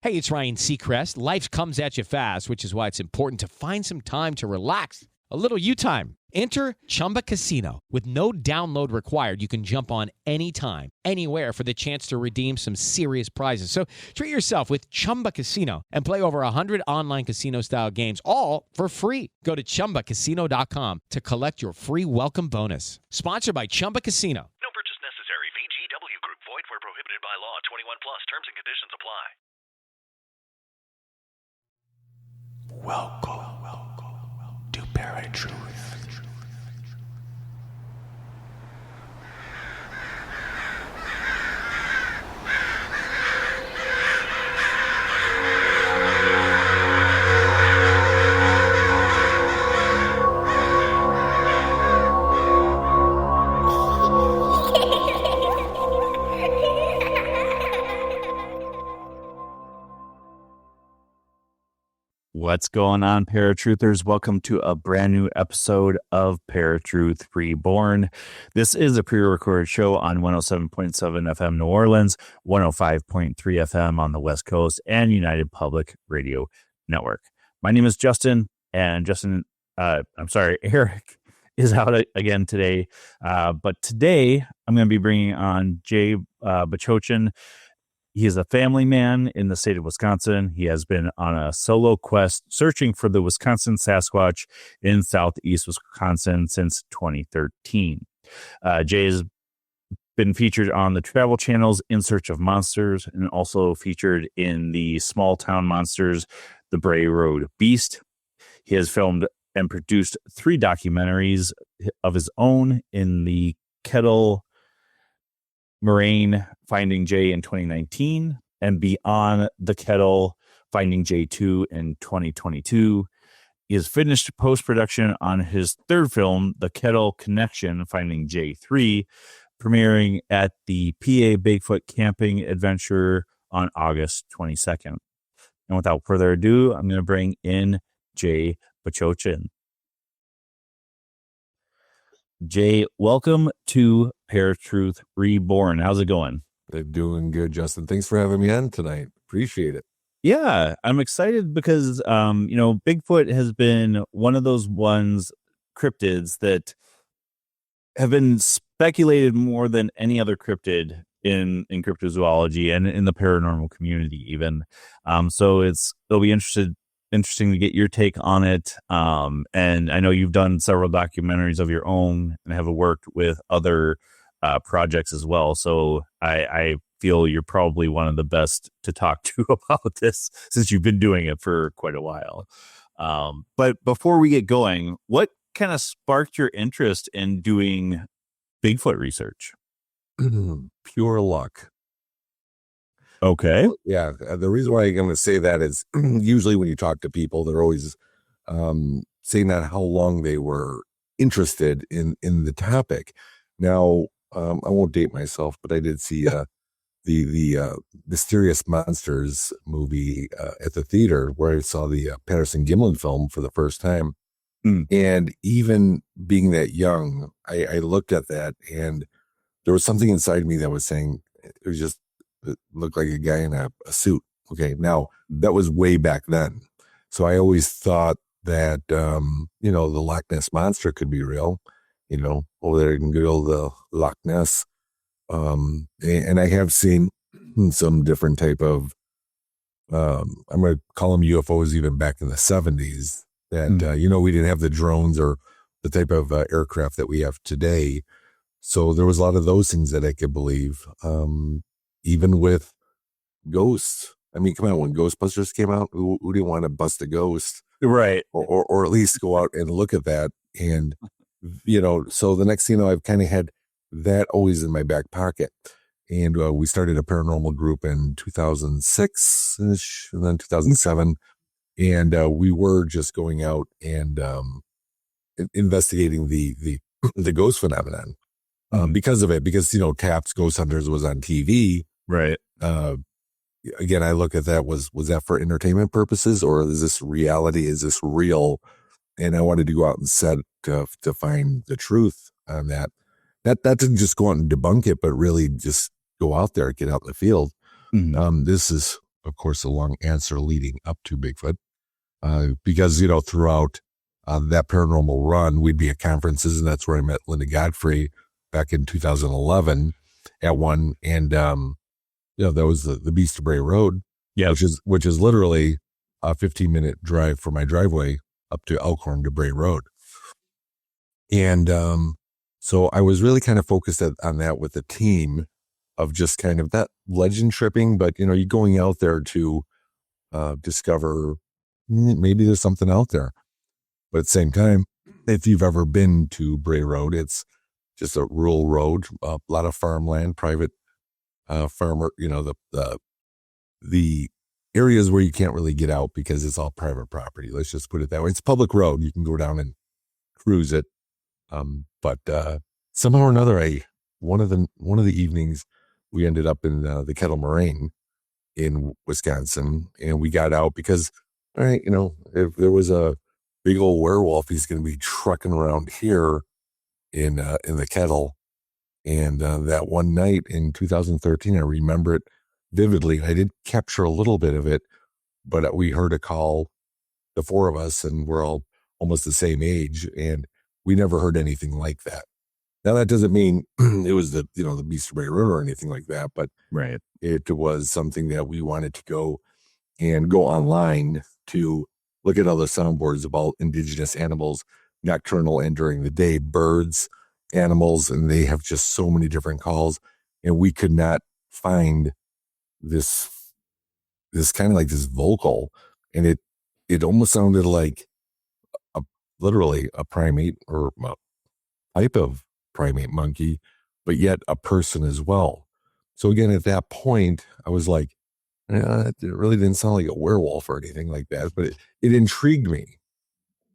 Hey, it's Ryan Seacrest. Life comes at you fast, which is why it's important to find some time to relax. A little you time. Enter Chumba Casino. With no download required, you can jump on anytime, anywhere for the chance to redeem some serious prizes. So treat yourself with Chumba Casino and play over 100 online casino-style games, all for free. Go to ChumbaCasino.com to collect your free welcome bonus. Sponsored by Chumba Casino. No purchase necessary. VGW Group. Void where prohibited by law. 21 plus. Terms and conditions apply. Welcome to ParaTruth. What's going on, ParaTruthers? Welcome to a brand new episode of ParaTruth Reborn. This is a pre-recorded show on 107.7 FM New Orleans, 105.3 FM on the West Coast, and United Public Radio Network. My name is Justin, and Eric is out again today. But today, I'm going to be bringing on Jay Bachochin. He is a family man in the state of Wisconsin. He has been on a solo quest searching for the Wisconsin Sasquatch in southeast Wisconsin since 2013. Jay has been featured on the Travel Channel's In Search of Monsters and also featured in the Small Town Monsters, the Bray Road Beast. He has filmed and produced 3 documentaries of his own in the Kettle Moraine Finding Jay in 2019 and Beyond the Kettle Finding Jay 2 in 2022. He has finished post-production on his 3rd film, The Kettle Connection Finding Jay 3, premiering at the PA Bigfoot Camping Adventure on August 22nd. And without further ado, I'm going to bring in Jay Bachochin. Jay, welcome to ParaTruth Reborn. How's it going? They're doing good, Justin. Thanks for having me on tonight. Appreciate it. Yeah, I'm excited because, Bigfoot has been one of those cryptids that have been speculated more than any other cryptid in cryptozoology and in the paranormal community even. So it'll be interesting to get your take on it. And I know you've done several documentaries of your own and have worked with other projects as well. So I feel you're probably one of the best to talk to about this since you've been doing it for quite a while. But before we get going, what kind of sparked your interest in doing Bigfoot research? Pure luck. Okay. Yeah. The reason why I'm going to say that is usually when you talk to people, they're always saying that how long they were interested in the topic. Now, I won't date myself, but I did see the Mysterious Monsters movie at the theater where I saw the Patterson Gimlin film for the first time. And even being that young, I looked at that and there was something inside me that was saying, it looked like a guy in a suit. Okay. Now that was way back then. So I always thought that, the Loch Ness Monster could be real, over there in good old Loch Ness. And I have seen some different type of, I'm going to call them UFOs even back in the 70s that, we didn't have the drones or the type of aircraft that we have today. So there was a lot of those things that I could believe. Even with ghosts. I mean, come on, when Ghostbusters came out, who didn't want to bust a ghost? Right. Or at least go out and look at that. And, so the next thing I've kind of had that always in my back pocket. And we started a paranormal group in 2006-ish, and then 2007. And we were just going out and investigating the ghost phenomenon. Because of it, because, Taps Ghost Hunters was on TV. Right. Again, I look at that, was that for entertainment purposes or is this reality? Is this real? And I wanted to go out and set to find the truth on that. That didn't just go out and debunk it, but really just go out there, get out in the field. This is of course, a long answer leading up to Bigfoot. Because, throughout that paranormal run, we'd be at conferences, and that's where I met Linda Godfrey back in 2011 at one. And, that was the Beast of Bray Road, which is literally a 15-minute drive from my driveway up to Elkhorn to Bray Road. And so I was really kind of focused on that with the team of just kind of that legend tripping, but, you're going out there to discover maybe there's something out there. But at the same time, if you've ever been to Bray Road, it's just a rural road, a lot of farmland, private farmer, the areas where you can't really get out because it's all private property. Let's just put it that way. It's a public road. You can go down and cruise it. But somehow or another, one of the evenings we ended up in the Kettle Moraine in Wisconsin, and we got out because, all right, if there was a big old werewolf, he's going to be trucking around here in the Kettle. And that one night in 2013, I remember it vividly. I did capture a little bit of it, but we heard a call, the four of us, and we're all almost the same age, and we never heard anything like that. Now, that doesn't mean it was the Beast of Bray Road or anything like that, but Right. It was something that we wanted to go online to look at all the soundboards about indigenous animals, nocturnal and during the day, birds, animals, and they have just so many different calls, and we could not find this kind of like this vocal, and it almost sounded like literally a primate or a type of primate monkey, but yet a person as well. So again, at that point, I was like, it really didn't sound like a werewolf or anything like that, but it intrigued me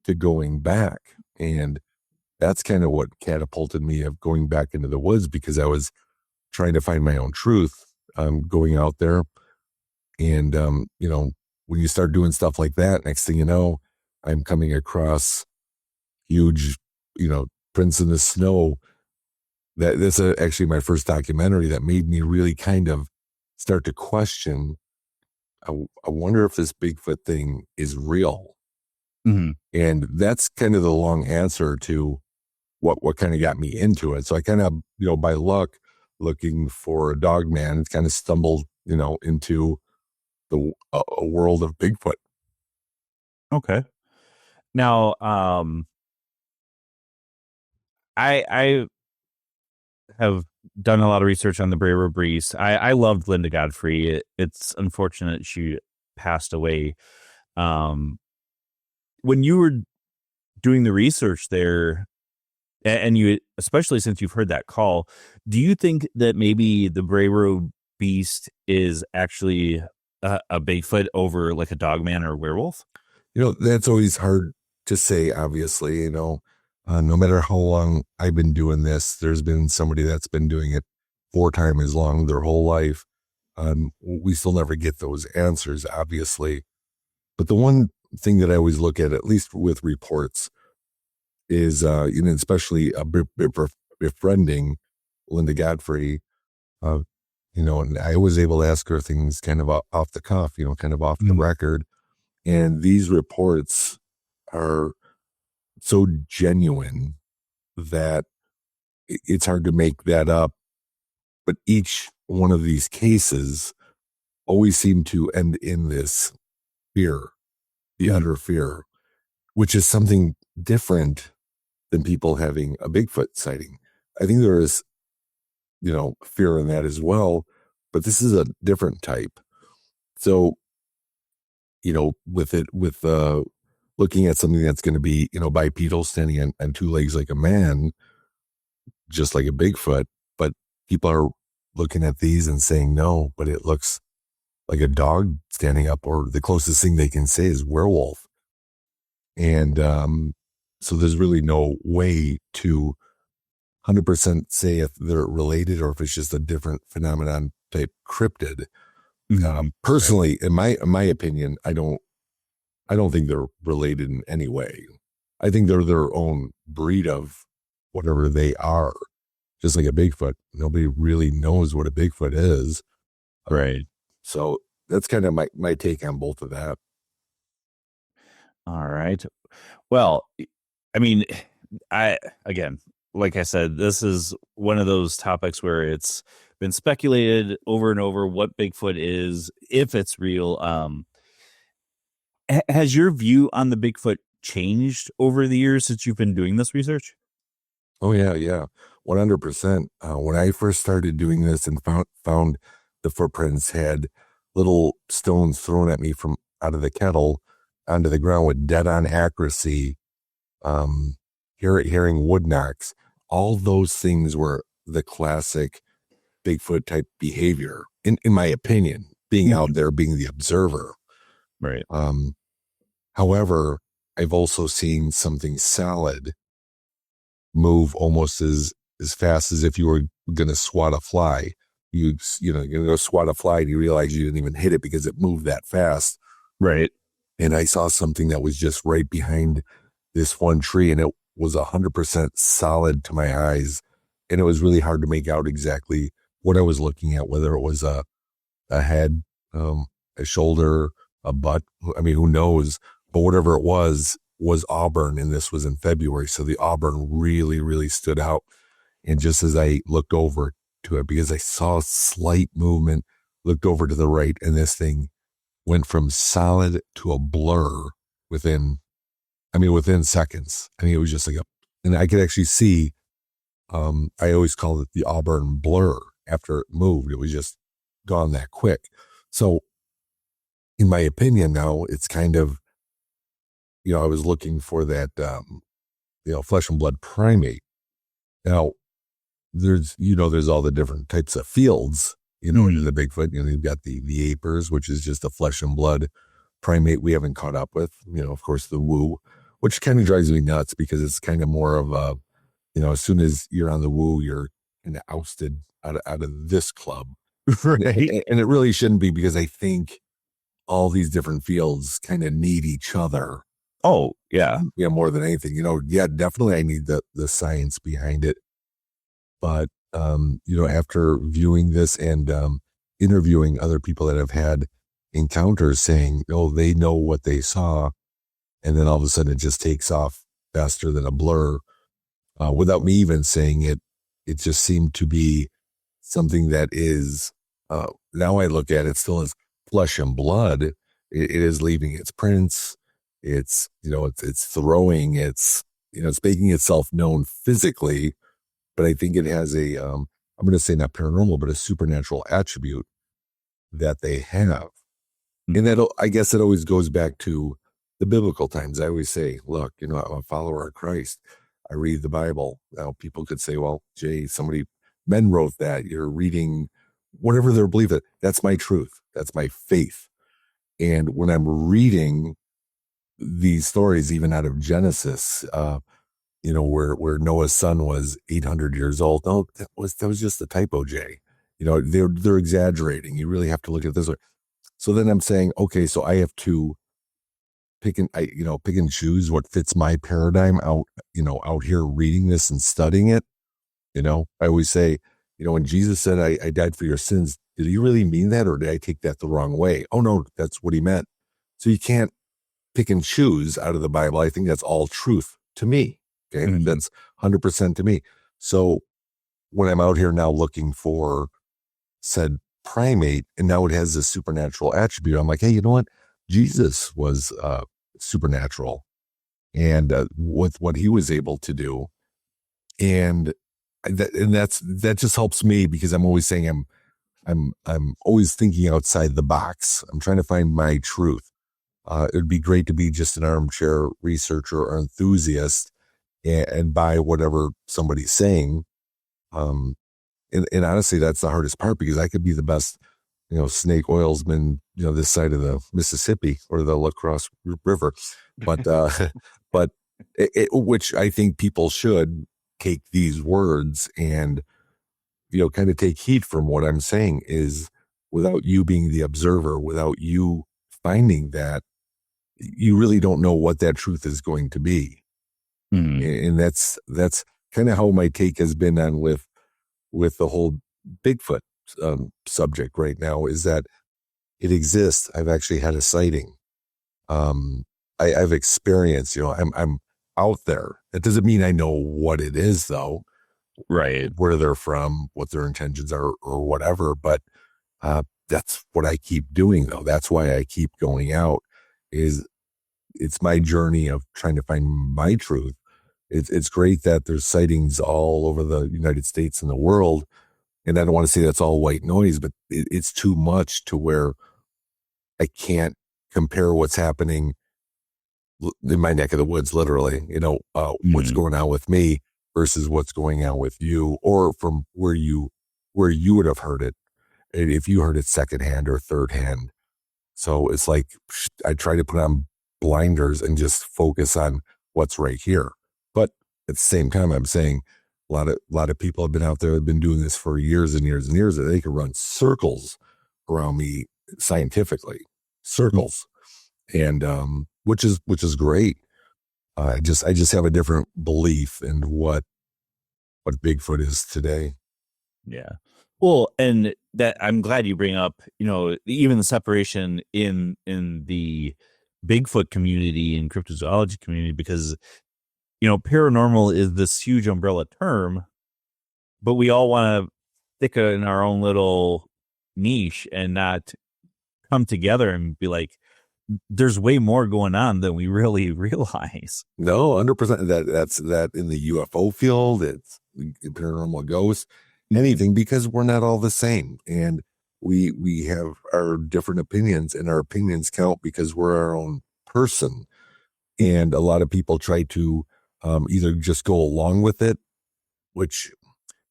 to going back. And that's kind of what catapulted me of going back into the woods, because I was trying to find my own truth, going out there. And, when you start doing stuff like that, next thing you know, I'm coming across huge, prints in the snow. That's actually my first documentary that made me really kind of start to question, I wonder if this Bigfoot thing is real. Mm-hmm. And that's kind of the long answer to what kind of got me into it. So I kind of, by luck, looking for a dog man, kind of stumbled, into a world of Bigfoot. Okay. Now, I have done a lot of research on the Bray Road Beast. I loved Linda Godfrey. It's unfortunate she passed away. When you were doing the research there, and you, especially since you've heard that call, do you think that maybe the Bray Road Beast is actually a Bigfoot over like a dogman or a werewolf? That's always hard to say, obviously. No matter how long I've been doing this, there's been somebody that's been doing it 4 times as long their whole life. We still never get those answers, obviously. But the one thing that I always look at least with reports, is, especially befriending Linda Godfrey, and I was able to ask her things kind of off the cuff, kind of off the record. And these reports are so genuine that it's hard to make that up. But each one of these cases always seem to end in this fear, the utter fear, which is something different than people having a Bigfoot sighting. I think there is, fear in that as well, but this is a different type. So, with looking at something that's going to be, bipedal, standing on 2 legs like a man, just like a Bigfoot, but people are looking at these and saying no, but it looks like a dog standing up, or the closest thing they can say is werewolf. And so there's really no way to 100% say if they're related or if it's just a different phenomenon type cryptid. Personally, in my opinion, I don't think they're related in any way. I think they're their own breed of whatever they are, just like a Bigfoot. Nobody really knows what a Bigfoot is. Right. So that's kind of my take on both of that. All right. Well, I mean, again, like I said, this is one of those topics where it's been speculated over and over what Bigfoot is, if it's real. Has your view on the Bigfoot changed over the years since you've been doing this research? Oh yeah, 100%. When I first started doing this and found the footprints had little stones thrown at me from out of the kettle onto the ground with dead-on accuracy, hearing wood knocks, all those things were the classic Bigfoot type behavior, in my opinion, being out there, being the observer. Right. However, I've also seen something solid move almost as fast as if you were going to swat a fly. You're going to go swat a fly and you realize you didn't even hit it because it moved that fast. Right. And I saw something that was just right behind this one tree, and it was 100% solid to my eyes. And it was really hard to make out exactly what I was looking at, whether it was a head, a shoulder, a butt. I mean, who knows? But whatever it was auburn, and this was in February. So the auburn really, really stood out. And just as I looked over to it, because I saw slight movement, looked over to the right, and this thing went from solid to a blur within seconds. I mean, it was just like and I could actually see, I always called it the auburn blur after it moved. It was just gone that quick. So in my opinion now, it's kind of, I was looking for that, flesh and blood primate. Now there's all the different types of fields, in the Bigfoot. You've got the apers, which is just a flesh and blood primate we haven't caught up with. Of course, the woo, which kind of drives me nuts because it's kind of more of a, as soon as you're on the woo, you're kind of ousted out of this club. Right. And it really shouldn't be, because I think all these different fields kind of need each other. Oh, yeah. Yeah, more than anything. Definitely I need the science behind it. But, after viewing this and interviewing other people that have had encounters saying, they know what they saw, and then all of a sudden it just takes off faster than a blur, without me even saying it, it just seemed to be something that is, now I look at it still as flesh and blood. It is leaving its prints. It's, it's throwing, it's making itself known physically, but I think it has a, I'm going to say not paranormal, but a supernatural attribute that they have. And that, I guess it always goes back to the biblical times. I always say, look, I'm a follower of Christ. I read the Bible. Now people could say, well, Jay, men wrote that. You're reading whatever they're believing. That's my truth. That's my faith. And when I'm reading these stories, even out of Genesis, where Noah's son was 800 years old. No, that was just a typo, Jay. They're exaggerating. You really have to look at it this way. So then I'm saying, okay, so I have to pick and choose what fits my paradigm out here reading this and studying it. I always say, when Jesus said, I died for your sins, did he really mean that, or did I take that the wrong way? Oh no, that's what he meant. So you can't pick and choose out of the Bible. I think that's all truth to me. Okay. Mm-hmm. That's 100% to me. So when I'm out here now looking for said primate, and now it has this supernatural attribute, I'm like, hey, you know what? Jesus was supernatural, and with what he was able to do. And that just helps me, because I'm always saying I'm always thinking outside the box. I'm trying to find my truth. It'd be great to be just an armchair researcher or enthusiast and buy whatever somebody's saying. And honestly, that's the hardest part, because I could be the best, snake oilsman, this side of the Mississippi or the La Crosse River, but which I think people should take these words and, kind of take heed from what I'm saying is, without you being the observer, without you finding that, you really don't know what that truth is going to be. Mm. And that's kind of how my take has been on with the whole Bigfoot subject right now, is that it exists. I've actually had a sighting. I've experienced, I'm out there. That doesn't mean I know what it is though, Right. where they're from, what their intentions are or whatever. But, that's what I keep doing though. That's why I keep going out it's my journey of trying to find my truth. It's great that there's sightings all over the United States and the world. And I don't want to say that's all white noise, but it's too much to where I can't compare what's happening in my neck of the woods, literally, what's going on with me versus what's going on with you, or from where you would have heard it if you heard it secondhand or third hand. So it's like I try to put on blinders and just focus on what's right here. But at the same time, I'm saying a lot of people have been out there, have been doing this for years and years and years, that they can run circles around me scientifically, circles, and which is great. I just have a different belief in what Bigfoot is today. Yeah. Well, and that I'm glad you bring up, even the separation in the Bigfoot community and cryptozoology community, because, paranormal is this huge umbrella term, but we all want to stick in our own little niche and not come together and be like, there's way more going on than we really realize. No, 100%. That's that in the UFO field. It's paranormal ghosts, anything, because we're not all the same, and we have our different opinions, and our opinions count because we're our own person. And a lot of people try to either just go along with it, which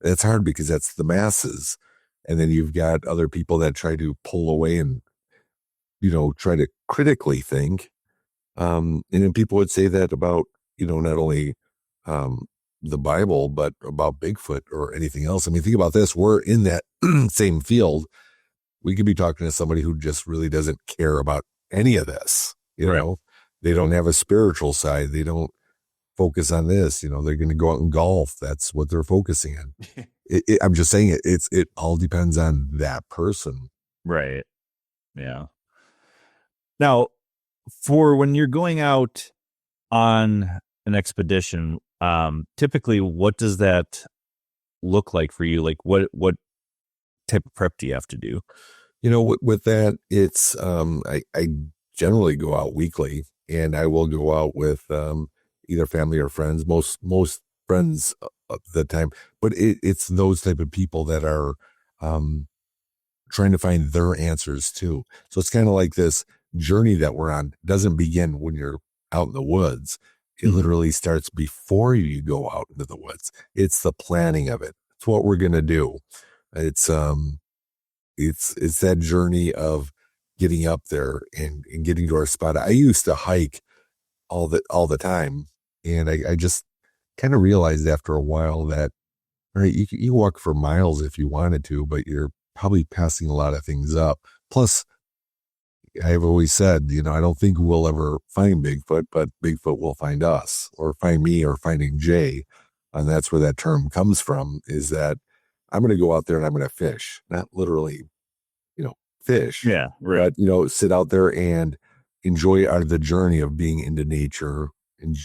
that's hard because that's the masses, and then you've got other people that try to pull away and try to critically think. And then people would say that about not only the Bible, but about Bigfoot or anything else. I mean, think about this. We're in that same field. We could be talking to somebody who just really doesn't care about any of this. They don't have a spiritual side. They don't focus on this. They're going to go out and golf. That's what they're focusing on. I'm just saying it all depends on that person. Right. Yeah. Now, for when you're going out on an expedition, typically, what does that look like for you? Like, what type of prep do you have to do? With that, it's I generally go out weekly, and I will go out with either family or friends. Most friends at the time, but it's those type of people that are trying to find their answers too. So it's kind of like this journey that we're on doesn't begin when you're out in the woods. It literally starts before you go out into the woods. It's the planning of it. It's what we're going to do. It's that journey of getting up there and getting to our spot. I used to hike all the time. And I just kind of realized after a while that, all right, you walk for miles if you wanted to, but you're probably passing a lot of things up. Plus, I've always said, I don't think we'll ever find Bigfoot, but Bigfoot will find us, or find me, or finding Jay. And that's where that term comes from, is that I'm going to go out there and I'm going to fish, not literally, fish. Yeah. Right. But, sit out there and enjoy the journey of being into nature, and,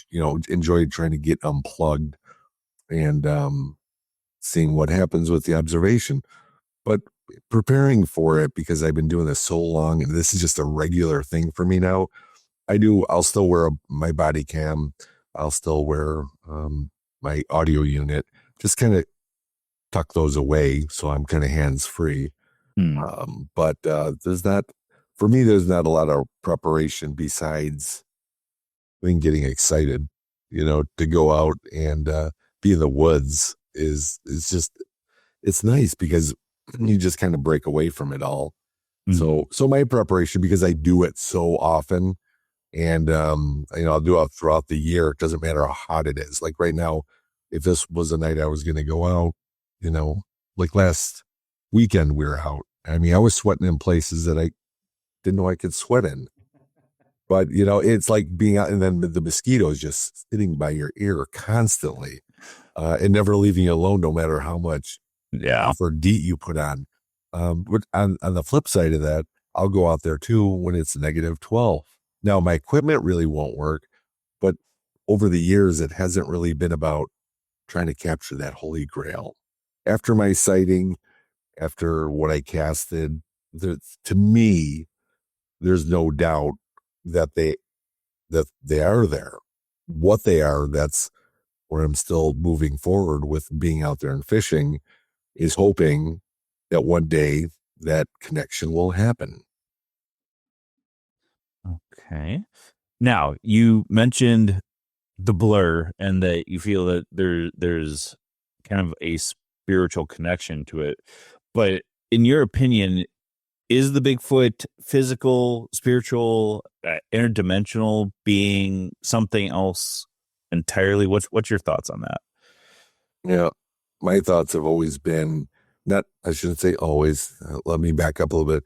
enjoy trying to get unplugged and seeing what happens with the observation. But preparing for it, because I've been doing this so long, and this is just a regular thing for me now. I'll still wear my body cam. I'll still wear my audio unit, just kind of tuck those away so I'm kind of hands free. But there's not a lot of preparation besides getting excited, to go out and be in the woods is just, it's nice because you just kind of break away from it all. So my preparation, because I do it so often, and I'll do it throughout the year. It doesn't matter how hot it is. Like right now, if this was the night I was going to go out, like last weekend we were out. I mean, I was sweating in places that I didn't know I could sweat in. But it's like being out, and then the mosquitoes just sitting by your ear constantly, and never leaving you alone, no matter how much for DEET you put on. But on the flip side of that, I'll go out there too when it's -12. Now my equipment really won't work, but over the years, it hasn't really been about trying to capture that holy grail. After my sighting, after what I casted, to me, there's no doubt that they are there. What they are, that's where I'm still moving forward with being out there and fishing, is hoping that one day that connection will happen. Okay. Now, you mentioned the blur and that you feel that there's kind of a spiritual connection to it. But in your opinion, is the Bigfoot physical, spiritual, interdimensional being, something else entirely? What's your thoughts on that? Yeah, my thoughts have always been, not, I shouldn't say always, let me back up a little bit.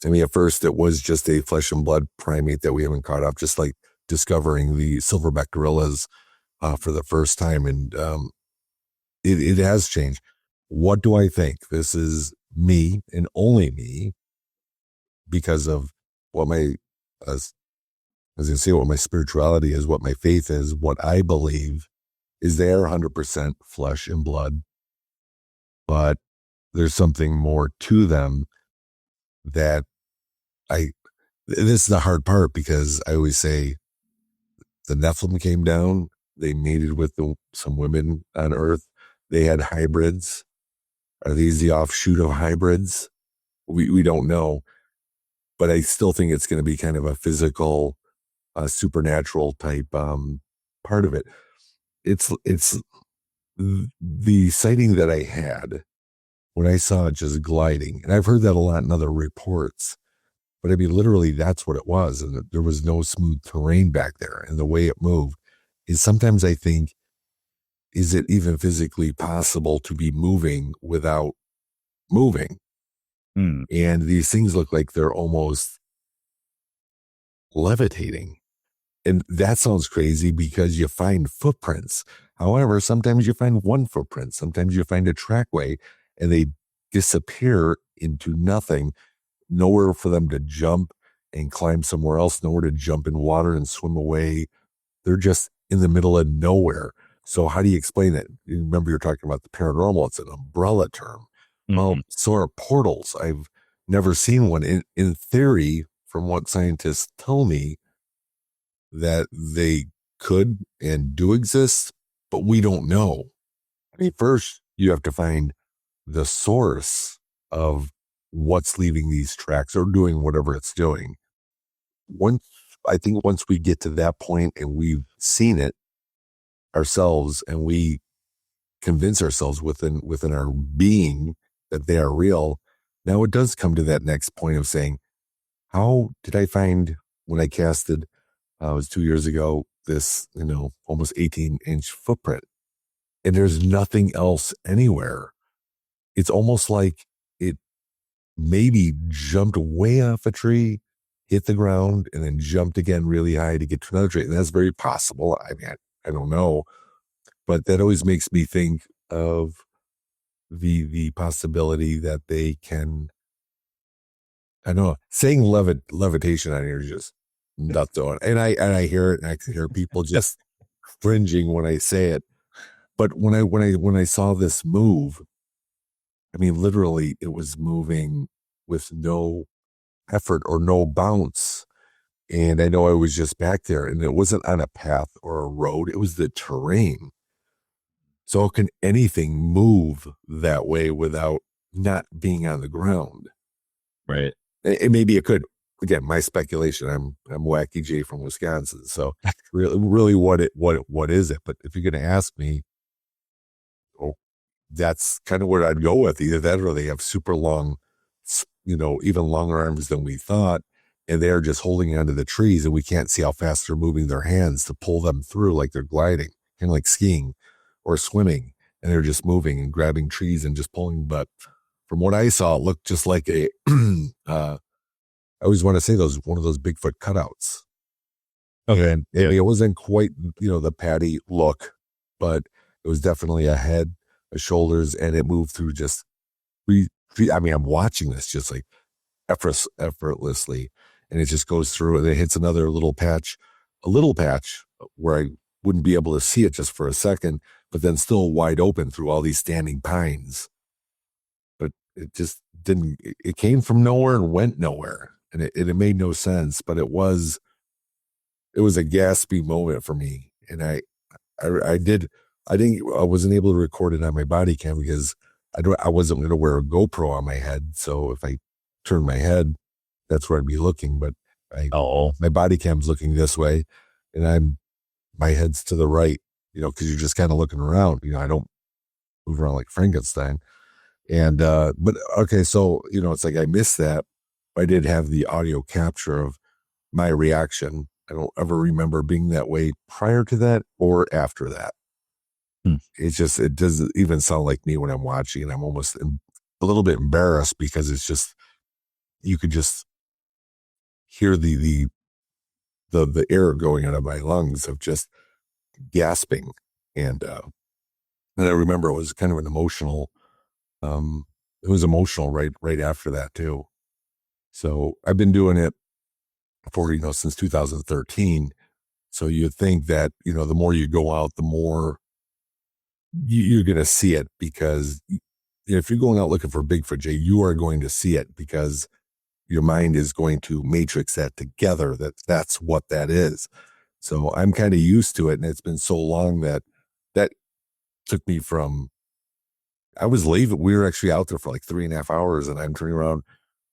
I mean, at first it was just a flesh and blood primate that we haven't caught up, just like discovering the silverback gorillas for the first time. And it has changed. What do I think? This is me and only me, because of what my, as I was going to say, what my spirituality is, what my faith is, what I believe is they are 100% flesh and blood, but there's something more to them that this is the hard part, because I always say the Nephilim came down, they mated with some women on Earth, they had hybrids. Are these the offshoot of hybrids? We don't know, but I still think it's going to be kind of a physical, supernatural type part of it. It's the sighting that I had when I saw it just gliding, and I've heard that a lot in other reports, but I mean, literally that's what it was. And there was no smooth terrain back there, and the way it moved is, sometimes I think, is it even physically possible to be moving without moving? And these things look like they're almost levitating. And that sounds crazy because you find footprints. However, sometimes you find one footprint, sometimes you find a trackway, and they disappear into nothing. Nowhere for them to jump and climb somewhere else, nowhere to jump in water and swim away. They're just in the middle of nowhere. So how do you explain it? You remember you're talking about the paranormal. It's an umbrella term. Well, so are portals. I've never seen one. In theory, from what scientists tell me, that they could and do exist, but we don't know. I mean, first you have to find the source of what's leaving these tracks or doing whatever it's doing. I think once we get to that point and we've seen it ourselves, and we convince ourselves within our being that they are real, now it does come to that next point of saying, how did I find, when I casted, it was 2 years ago, this, almost 18-inch footprint, and there's nothing else anywhere. It's almost like it maybe jumped way off a tree, hit the ground, and then jumped again really high to get to another tree. And that's very possible. I mean, I don't know, but that always makes me think of the possibility that they can, I don't know, saying levitation on here is just nuts on. And I hear it, and I can hear people just cringing when I say it. But when I saw this move, I mean, literally it was moving with no effort or no bounce. And I know I was just back there, and it wasn't on a path or a road. It was the terrain. So can anything move that way without not being on the ground? Right. And maybe it could. Again, my speculation. I'm Wacky Jay from Wisconsin. So really what is it? But if you're going to ask me, that's kind of where I'd go with. Either that, or they have super long, even longer arms than we thought, and they're just holding onto the trees, and we can't see how fast they're moving their hands to pull them through, like they're gliding, kind of like skiing or swimming, and they're just moving and grabbing trees and just pulling. But from what I saw, it looked just like a I always want to say one of those Bigfoot cutouts. Okay. And it wasn't quite, the patty look, but it was definitely a head, a shoulders, and it moved through just, I'm watching this just like effortlessly, and it just goes through and it hits another little patch where I wouldn't be able to see it just for a second, but then still wide open through all these standing pines. But it just didn't, it came from nowhere and went nowhere, and it made no sense, but it was a gaspy moment for me. And I wasn't able to record it on my body cam because I wasn't going to wear a GoPro on my head. So if I turned my head, that's where I'd be looking. But my body cam's looking this way, and my head's to the right, because you're just kind of looking around. I don't move around like Frankenstein. And, but okay. So, it's like I missed that. I did have the audio capture of my reaction. I don't ever remember being that way prior to that or after that. It doesn't even sound like me when I'm watching, and I'm almost a little bit embarrassed because it's just, you could just hear the air going out of my lungs of just gasping. And I remember it was kind of an emotional, it was emotional right after that too. So I've been doing it for, since 2013. So you'd think that, the more you go out, the more you're going to see it, because if you're going out looking for Bigfoot, Jay, you are going to see it because your mind is going to matrix that together. That's what that is. So I'm kind of used to it. And it's been so long that took me from, I was leaving. We were actually out there for like 3.5 hours, and I'm turning around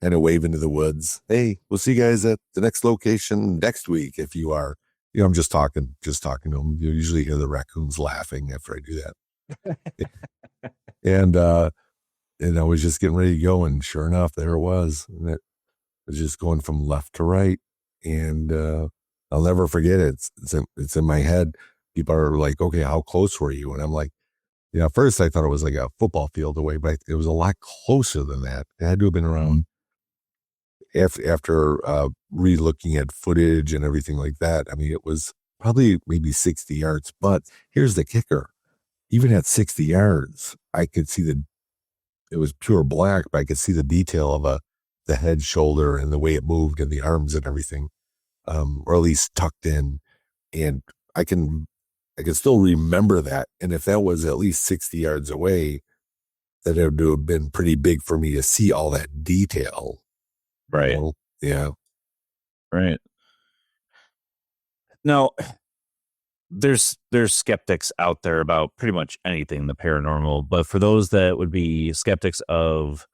and wave into the woods. Hey, we'll see you guys at the next location next week. If you are, I'm just talking to them. You usually hear the raccoons laughing after I do that. And I was just getting ready to go, and sure enough, there it was. And it was just going from left to right. And I'll never forget it. It's in my head. People are like, okay, how close were you? And I'm like, at first I thought it was like a football field away, but it was a lot closer than that. It had to have been around after re-looking at footage and everything like that. I mean, it was probably maybe 60 yards, but here's the kicker. Even at 60 yards, I could see it was pure black, but I could see the detail of the head, shoulder, and the way it moved, and the arms and everything, or at least tucked in. And I can still remember that. And if that was at least 60 yards away, that it would have been pretty big for me to see all that detail. Right. Yeah. Right. Now, there's skeptics out there about pretty much anything in the paranormal, but for those that would be skeptics of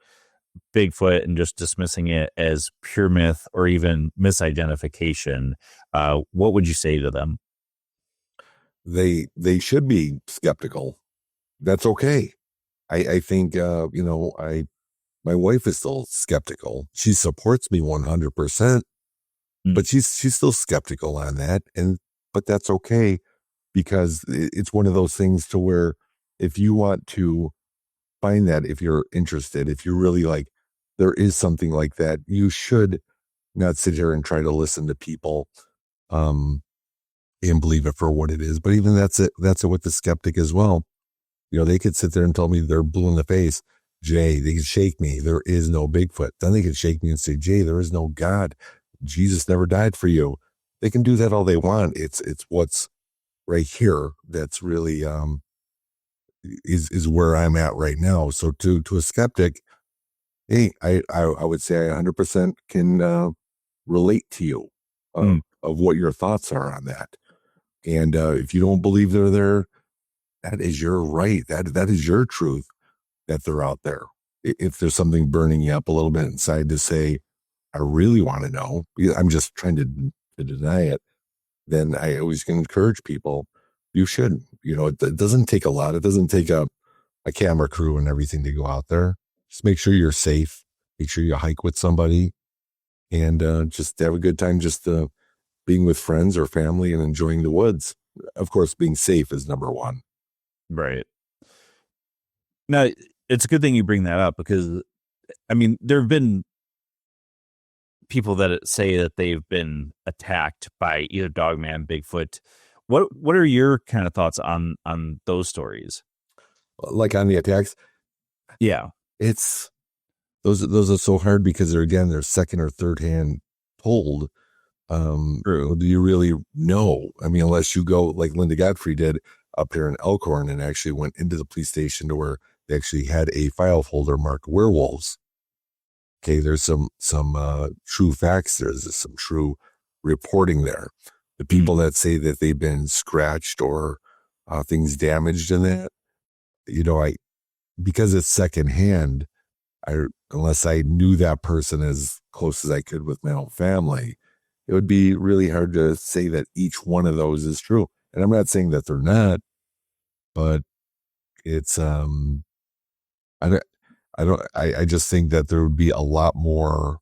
Bigfoot and just dismissing it as pure myth or even misidentification, what would you say to them? They should be skeptical. That's okay. I think, my wife is still skeptical. She supports me 100%, but she's still skeptical on that. But that's okay, because it's one of those things to where if you want to find that, if you're interested, if you're really like, there is something like that, you should not sit here and try to listen to people, and believe it for what it is. But even that's it with the skeptic as well. They could sit there and tell me they're blue in the face. Jay, they could shake me. There is no Bigfoot. Then they could shake me and say, Jay, there is no God. Jesus never died for you. They can do that all they want. It's what's right here that's really is where I'm at right now. So to a skeptic, hey, I would say I 100% can relate to you of what your thoughts are on that. And if you don't believe they're there, that is your right. That is your truth that they're out there. If there's something burning you up a little bit inside to say, I really want to know, I'm just trying to deny it, then I always can encourage people, you should. It doesn't take a lot. It doesn't take a camera crew and everything to go out there. Just make sure you're safe. Make sure you hike with somebody, and just have a good time just being with friends or family and enjoying the woods. Of course, being safe is number one. Right. Now, it's a good thing you bring that up, because, I mean, there have been people that say that they've been attacked by either Dogman, Bigfoot. What are your kind of thoughts on those stories? Like on the attacks? Yeah. It's those are so hard because they're second or third hand told. Do you really know? I mean, unless you go like Linda Godfrey did up here in Elkhorn and actually went into the police station to where they actually had a file folder marked werewolves. Okay, there's some true facts. There's some true reporting there. The people that say that they've been scratched or things damaged in that, because it's secondhand, unless I knew that person as close as I could with my own family, it would be really hard to say that each one of those is true. And I'm not saying that they're not, but it's I just think that there would be a lot more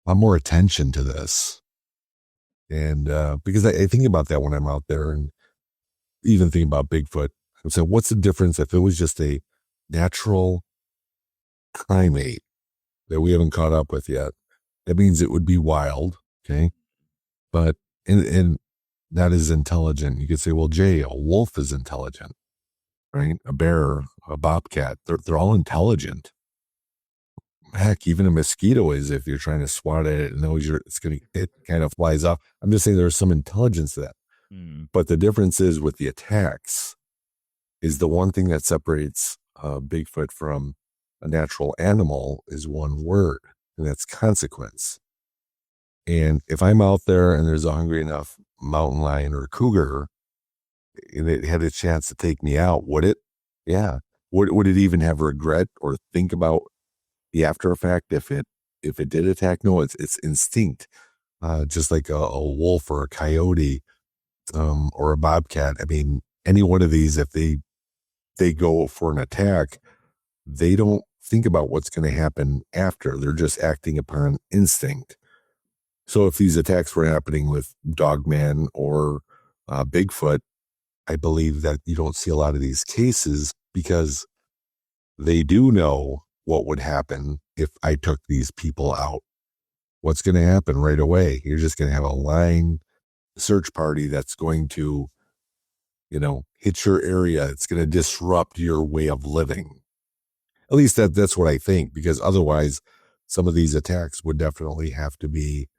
attention to this. And because I think about that when I'm out there, and even think about Bigfoot. I'm saying, what's the difference if it was just a natural primate that we haven't caught up with yet? That means it would be wild, okay? But and not as intelligent. You could say, well, Jay, a wolf is intelligent, right? A bear, a bobcat, they're all intelligent. Heck, even a mosquito is, if you're trying to swat at it and knows it kind of flies off. I'm just saying there's some intelligence to that. But the difference is with the attacks is the one thing that separates Bigfoot from a natural animal is one word, and that's consequence. And if I'm out there and there's a hungry enough mountain lion or cougar and it had a chance to take me out, would it? Yeah. Would it even have regret or think about the after effect if it did attack? No, it's instinct. Just like a wolf or a coyote or a bobcat. I mean, any one of these, if they go for an attack, they don't think about what's going to happen after. They're just acting upon instinct. So if these attacks were happening with Dogman or Bigfoot, I believe that you don't see a lot of these cases because they do know what would happen if I took these people out. What's going to happen right away? You're just going to have a line search party that's going to, hit your area. It's going to disrupt your way of living. At least that's what I think, because otherwise some of these attacks would definitely have to be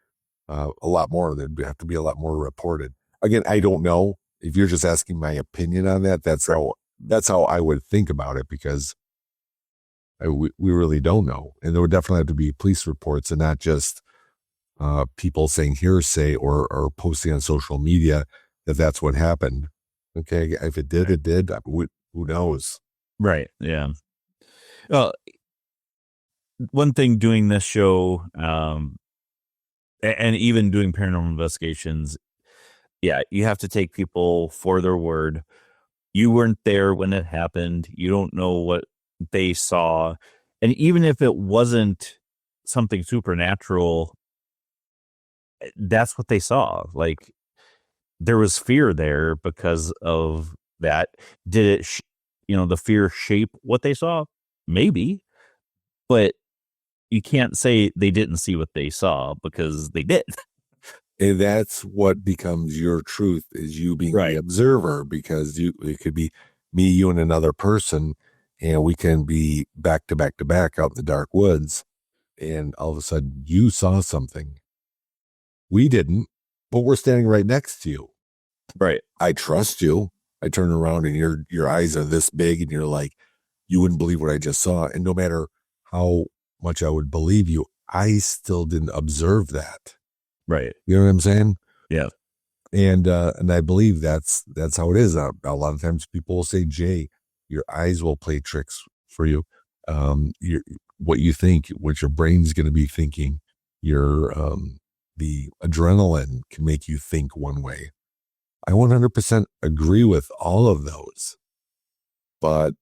a lot more. There'd have to be a lot more reported. Again, I don't know. If you're just asking my opinion on that, that's how I would think about it, because we really don't know. And there would definitely have to be police reports and not just people saying hearsay or posting on social media that that's what happened. Okay, if it did, it did. Who knows? Right. Yeah. Well, one thing doing this show, and even doing paranormal investigations, yeah, you have to take people for their word. You weren't there when it happened. You don't know what they saw. And even if it wasn't something supernatural, that's what they saw. Like, there was fear there because of that. Did it, the fear shape what they saw? Maybe. But you can't say they didn't see what they saw, because they did. And that's what becomes your truth, is you being the observer, because it could be me, you, and another person, and we can be back to back to back out in the dark woods, and all of a sudden you saw something. We didn't, but we're standing right next to you. Right. I trust you. I turn around and your eyes are this big and you're like, you wouldn't believe what I just saw. And no matter how much I would believe you, I still didn't observe that. Right. You know what I'm saying? Yeah. And I believe that's how it is. A lot of times people will say, Jay, your eyes will play tricks for you. What you think, what your brain's going to be thinking, the adrenaline can make you think one way. I 100% agree with all of those, but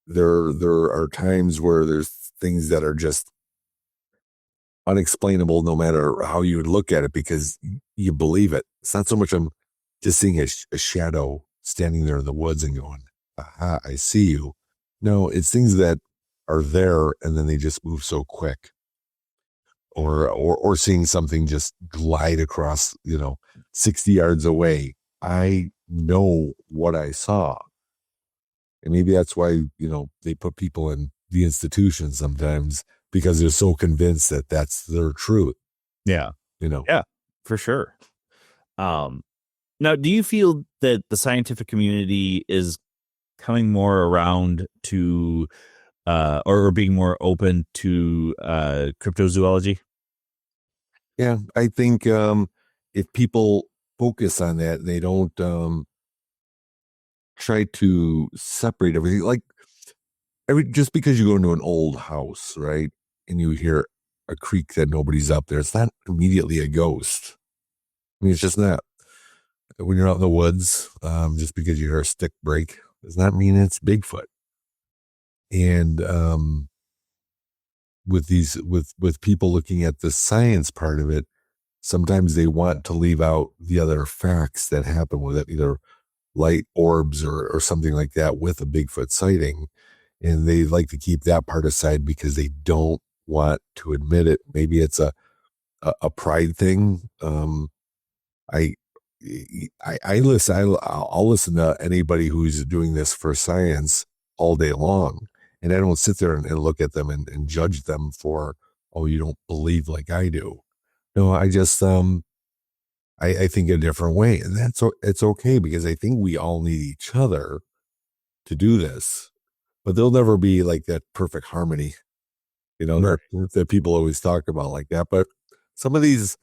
there are times where there's things that are just unexplainable, no matter how you would look at it, because you believe it. It's not so much I'm just seeing a shadow standing there in the woods and going, aha, I see you. No, it's things that are there and then they just move so quick. Or seeing something just glide across, 60 yards away. I know what I saw. And maybe that's why, they put people in the institution sometimes because they're so convinced that that's their truth. Yeah. Yeah, for sure. Now, do you feel that the scientific community is coming more around to or being more open to cryptozoology? Yeah, I think if people focus on that, they don't try to separate everything. Like just because you go into an old house, right, and you hear a creak that nobody's up there, it's not immediately a ghost. I mean, it's just not. When you're out in the woods, just because you hear a stick break does not mean it's Bigfoot. And with people looking at the science part of it, sometimes they want to leave out the other facts that happen with it, either light orbs or something like that with a Bigfoot sighting. And they like to keep that part aside because they don't want to admit it. Maybe it's a pride thing. I'll listen to anybody who's doing this for science all day long. And I don't sit there and look at them and judge them for, oh, you don't believe like I do. No, I just, I think a different way. And it's okay because I think we all need each other to do this. But there'll never be like that perfect harmony, Right. that people always talk about like that. But some of these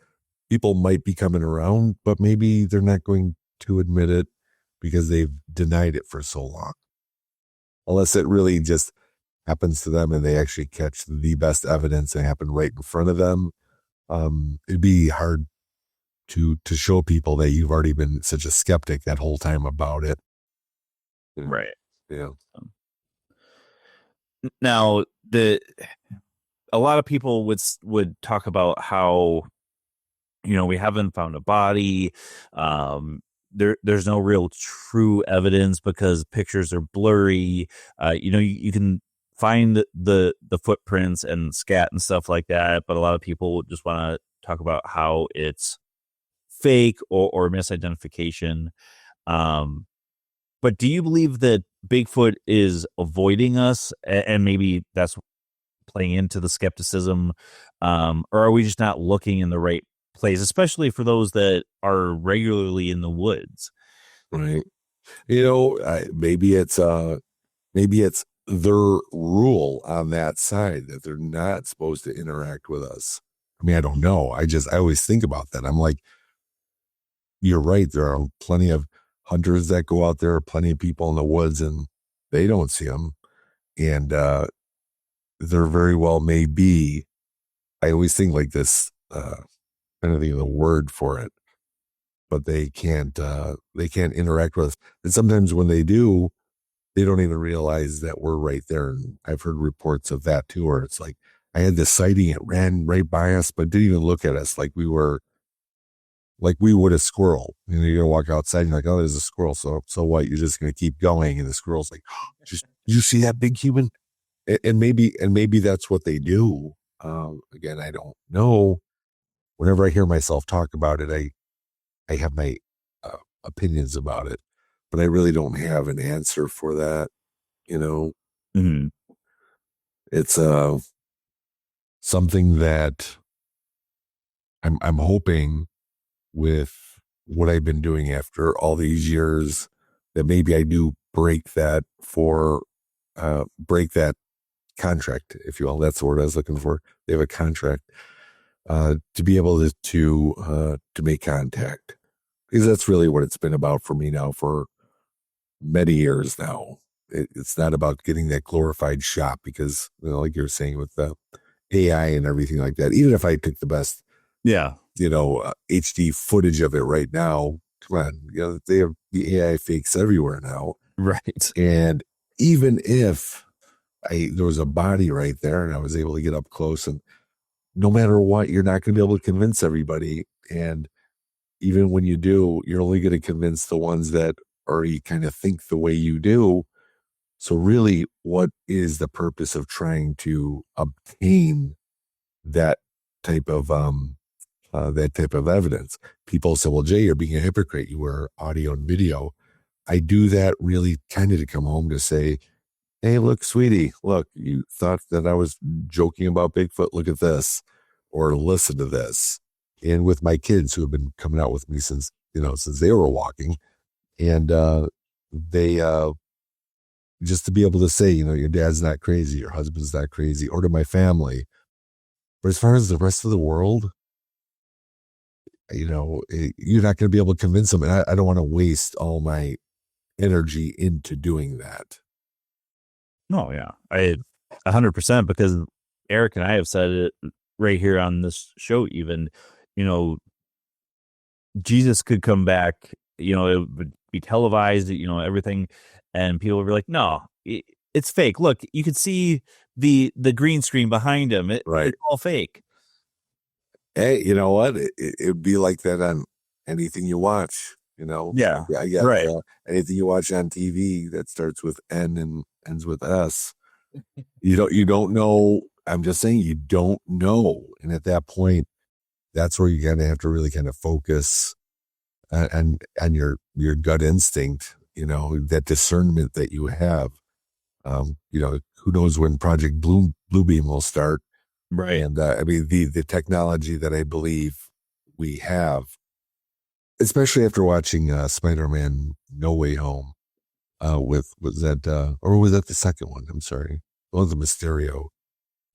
people might be coming around, but maybe they're not going to admit it because they've denied it for so long. Unless it really just happens to them and they actually catch the best evidence and happen right in front of them. It'd be hard to show people that you've already been such a skeptic that whole time about it. Right. Yeah. Now, a lot of people would talk about how, we haven't found a body. There's no real true evidence because pictures are blurry. You can find the footprints and scat and stuff like that, but a lot of people just want to talk about how it's fake or misidentification. But do you believe that Bigfoot is avoiding us, and maybe that's playing into the skepticism, or are we just not looking in the right place, especially for those that are regularly in the woods? Right. Maybe it's their rule on that side that they're not supposed to interact with us. I mean, I don't know. I always think about that. I'm like, you're right. There are plenty of hunters that go out there, plenty of people in the woods, and they don't see them. And there very well may be. I always think like this, kind of the word for it, but they can't interact with us. And sometimes when they do, they don't even realize that we're right there. And I've heard reports of that too, where it's like, I had this sighting, it ran right by us, but didn't even look at us like we would a squirrel. You're going to walk outside and you're like, oh, there's a squirrel. So what? You're just going to keep going. And the squirrel's like, oh, did you see that big human? And maybe that's what they do. Again, I don't know. Whenever I hear myself talk about it, I have my opinions about it, but I really don't have an answer for that. Mm-hmm. It's something that I'm hoping with what I've been doing after all these years that maybe I do break that contract, if you will. That's the word I was looking for. They have a contract to be able to make contact, because that's really what it's been about for me now for many years now. It's not about getting that glorified shot because, like you're saying with the AI and everything like that, even if I took the best, HD footage of it right now, come on, they have the AI fakes everywhere now. Right. And even if there was a body right there and I was able to get up close, and no matter what, you're not going to be able to convince everybody. And even when you do, you're only going to convince the ones that already kind of think the way you do. So really, what is the purpose of trying to obtain that type of evidence? People say, well, Jay, you're being a hypocrite. You wear audio and video. I do that really kind of to come home to say, Hey, look, sweetie, look, you thought that I was joking about Bigfoot. Look at this, or listen to this. And with my kids who have been coming out with me since they were walking, and they just to be able to say, your dad's not crazy, your husband's not crazy, or to my family. But as far as the rest of the world, you're not going to be able to convince them. And I don't want to waste all my energy into doing that. No, yeah, 100%, because Eric and I have said it right here on this show. Even, Jesus could come back. It would be televised. Everything, and people would be like, "No, it's fake. Look, you could see the green screen behind him. Right. It's all fake." Hey, you know what? It would be like that on anything you watch. Yeah, right. Anything you watch on TV that starts with N and ends with S, you don't know. I'm just saying you don't know, and at that point, that's where you're gonna have to really kind of focus and your gut instinct. That discernment that you have. Who knows when Project Bluebeam will start? right. And I mean the technology that I believe we have, especially after watching Spider-Man No Way Home, was that the second one? I'm sorry, one of the Mysterio,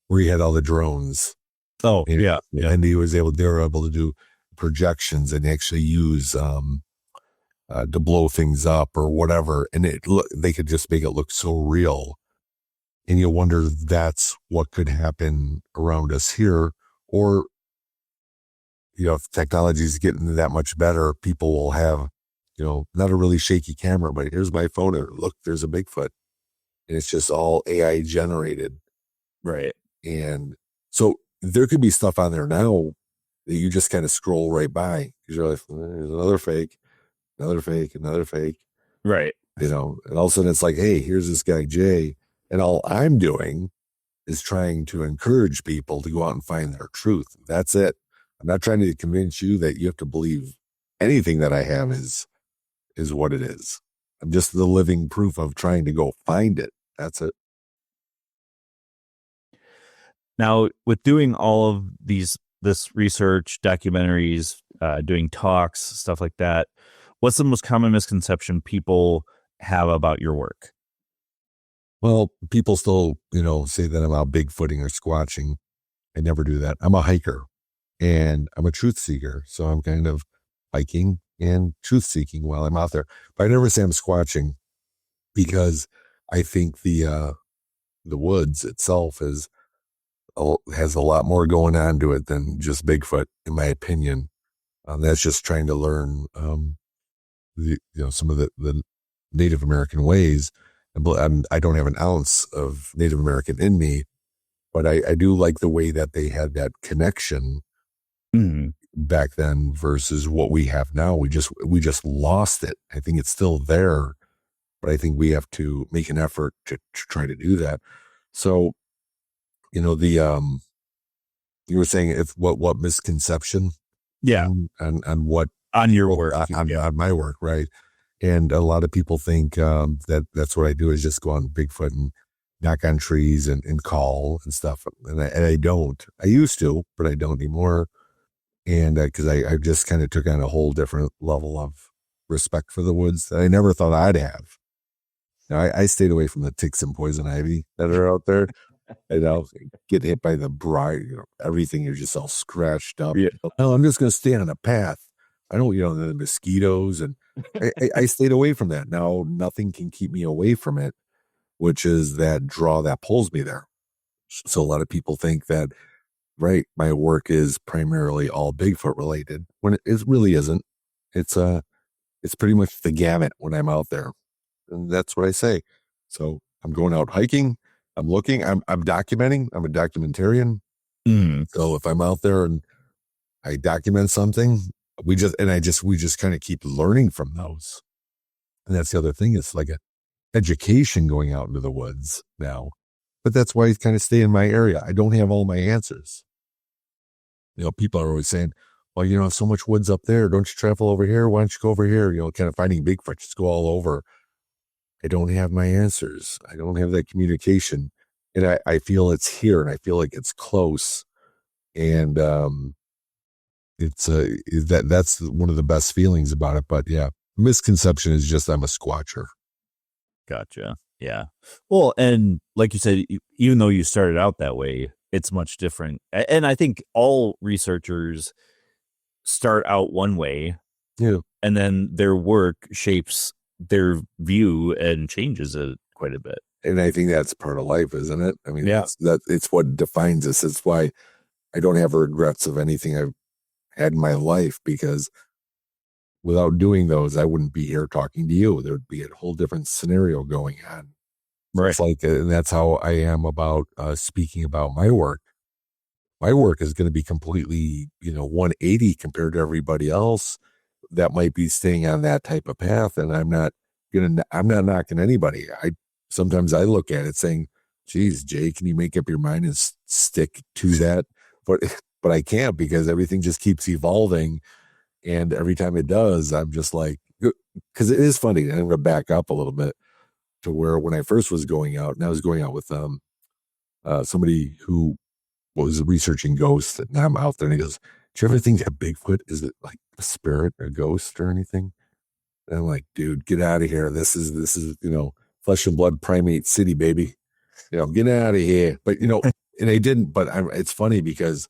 where he had all the drones. Oh, and, yeah, and they were able to do projections and actually use to blow things up or whatever, and they could just make it look so real. And you wonder if that's what could happen around us here, or if technology is getting that much better, people will have, not a really shaky camera, but here's my phone, and look, there's a Bigfoot, and it's just all AI generated, right. and so there could be stuff on there now that you just kind of scroll right by because you're like, there's another fake, another fake, another fake, right. and all of a sudden it's like, hey, here's this guy Jay. And all I'm doing is trying to encourage people to go out and find their truth. That's it. I'm not trying to convince you that you have to believe anything that I have is what it is. I'm just the living proof of trying to go find it. That's it. Now, with doing all of this research, documentaries, doing talks, stuff like that, what's the most common misconception people have about your work? Well, people still, say that I'm out bigfooting or squatching. I never do that. I'm a hiker and I'm a truth seeker. So I'm kind of hiking and truth seeking while I'm out there. But I never say I'm squatching because I think the woods itself has a lot more going on to it than just Bigfoot, in my opinion. That's just trying to learn, some of the Native American ways. I don't have an ounce of Native American in me, but I do like the way that they had that connection back then versus what we have now. We just lost it. I think it's still there, but I think we have to make an effort to try to do that. So, you were saying what misconception? Yeah. On what on your work, on my work, right? And a lot of people think that's what I do is just go on Bigfoot and knock on trees and call and stuff. And I don't. I used to, but I don't anymore. And because I just kind of took on a whole different level of respect for the woods that I never thought I'd have. I stayed away from the ticks and poison ivy that are out there. Get hit by the briar, everything, you're just all scratched up. Yeah. No, I'm just going to stay on a path. I don't, the mosquitoes, and I stayed away from that. Now nothing can keep me away from it, which is that draw that pulls me there. So a lot of people think that, right, my work is primarily all Bigfoot related when it really isn't. It's pretty much the gamut when I'm out there. And that's what I say. So I'm going out hiking. I'm looking, I'm documenting. I'm a documentarian. So if I'm out there and I document something, we just kind of keep learning from those. And that's the other thing. It's like an education going out into the woods now. But that's why I kind of stay in my area. I don't have all my answers. People are always saying, well, so much woods up there. Don't you travel over here? Why don't you go over here? Kind of finding Bigfoot, just go all over. I don't have my answers. I don't have that communication. And I feel it's here, and I feel like it's close. And it's that's one of the best feelings about it. But yeah, misconception is just I'm a squatcher. Gotcha. Yeah. Well, and like you said, even though you started out that way, it's much different. And I think all researchers start out one way, Yeah. and then their work shapes their view and changes it quite a bit. And I think that's part of life, isn't it? I mean, Yeah. it's what defines us. It's why I don't have regrets of anything I've had in my life, because without doing those, I wouldn't be here talking to you. There would be a whole different scenario going on. So it's like, and that's how I am about speaking about my work. My work is going to be completely, 180 compared to everybody else that might be staying on that type of path. And I'm not knocking anybody. Sometimes I look at it saying, geez, Jay, can you make up your mind and stick to that? But I can't, because everything just keeps evolving. And every time it does, I'm just like, because it is funny. And I'm going to back up a little bit to where when I first was going out, and I was going out with somebody who was researching ghosts, and I'm out there, and he goes, do you ever think that Bigfoot is it like a spirit, a ghost, or anything? And I'm like, dude, get out of here. This is flesh and blood primate city, baby. Get out of here. But and I didn't. But it's funny because,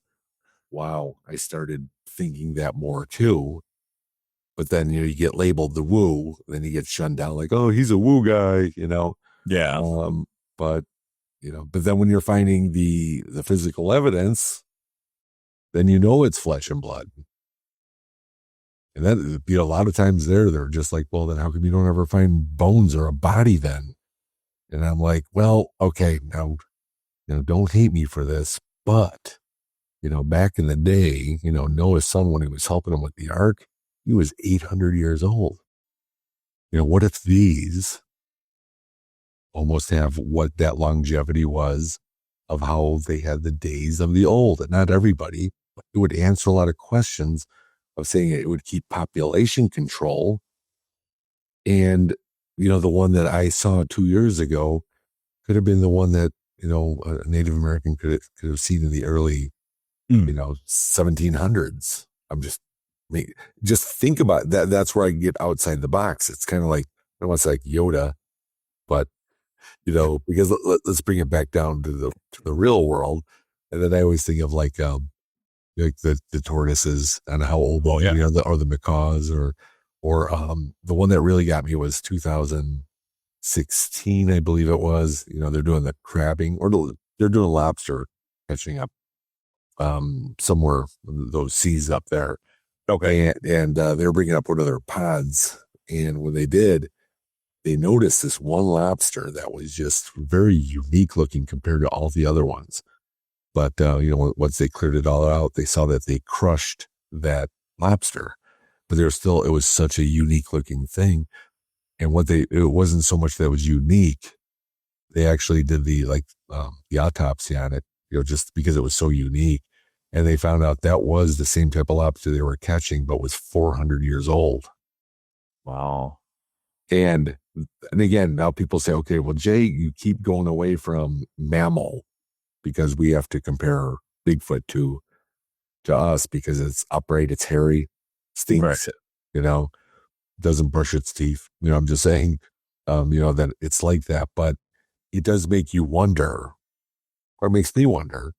wow, I started thinking that more too. But then you get labeled the woo, then you get shunned down like, oh, he's a woo guy, Yeah. But but then when you're finding the physical evidence, then it's flesh and blood. And then a lot of times they're just like, well, then how come you don't ever find bones or a body then? And I'm like, well, okay, now, don't hate me for this, but back in the day, Noah's son, when he was helping him with the ark, he was 800 years old. What if these almost have what that longevity was of how they had the days of the old? And not everybody, but it would answer a lot of questions of saying it would keep population control. And, the one that I saw 2 years ago could have been the one that, a Native American could have seen in the early, 1700s. Just think about that. That's where I get outside the box. It's kind of like, I don't want to say like Yoda, but, because let's bring it back down to the real world. And then I always think of like the tortoises and how old, or the macaws, or the one that really got me was 2016, I believe it was. They're doing the crabbing, or they're doing lobster catching up somewhere in those seas up there. Okay. And they were bringing up one of their pods. And when they did, they noticed this one lobster that was just very unique looking compared to all the other ones. But, once they cleared it all out, they saw that they crushed that lobster. But it was such a unique looking thing. And it wasn't so much that it was unique. They actually did the autopsy on it, just because it was so unique. And they found out that was the same type of lobster they were catching, but was 400 years old. Wow. And again, now people say, okay, well, Jay, you keep going away from mammal because we have to compare Bigfoot to us because it's upright, it's hairy, stinks, doesn't brush its teeth. I'm just saying, that it's like that, but it does make you wonder, or it makes me wonder,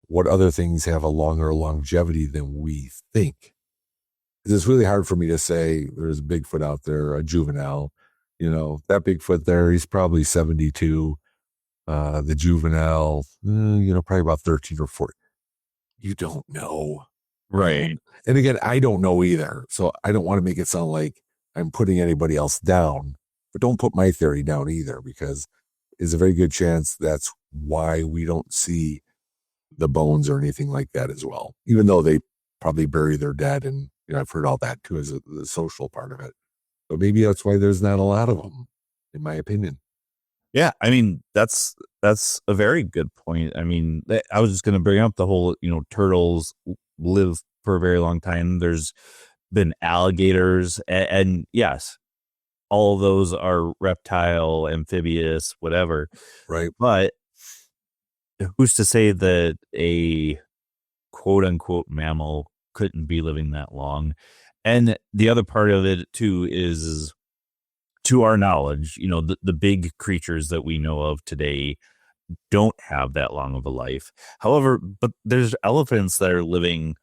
what other things have a longer longevity than we think. It's really hard for me to say there's a Bigfoot out there, a juvenile, that Bigfoot there, he's probably 72. The juvenile, probably about 13 or 14. You don't know. Right. And again, I don't know either. So I don't want to make it sound like I'm putting anybody else down, but don't put my theory down either, because there's a very good chance that's why we don't see the bones or anything like that as well, even though they probably bury their dead. And, I've heard all that too, as the social part of it. But maybe that's why there's not a lot of them, in my opinion. Yeah. I mean, that's a very good point. I mean, I was just going to bring up the whole, turtles live for a very long time. There's been alligators, and yes, all of those are reptile, amphibious, whatever. Right. But who's to say that a quote unquote mammal couldn't be living that long? And the other part of it too is, to our knowledge, the big creatures that we know of today don't have that long of a life. However, but there's elephants that are living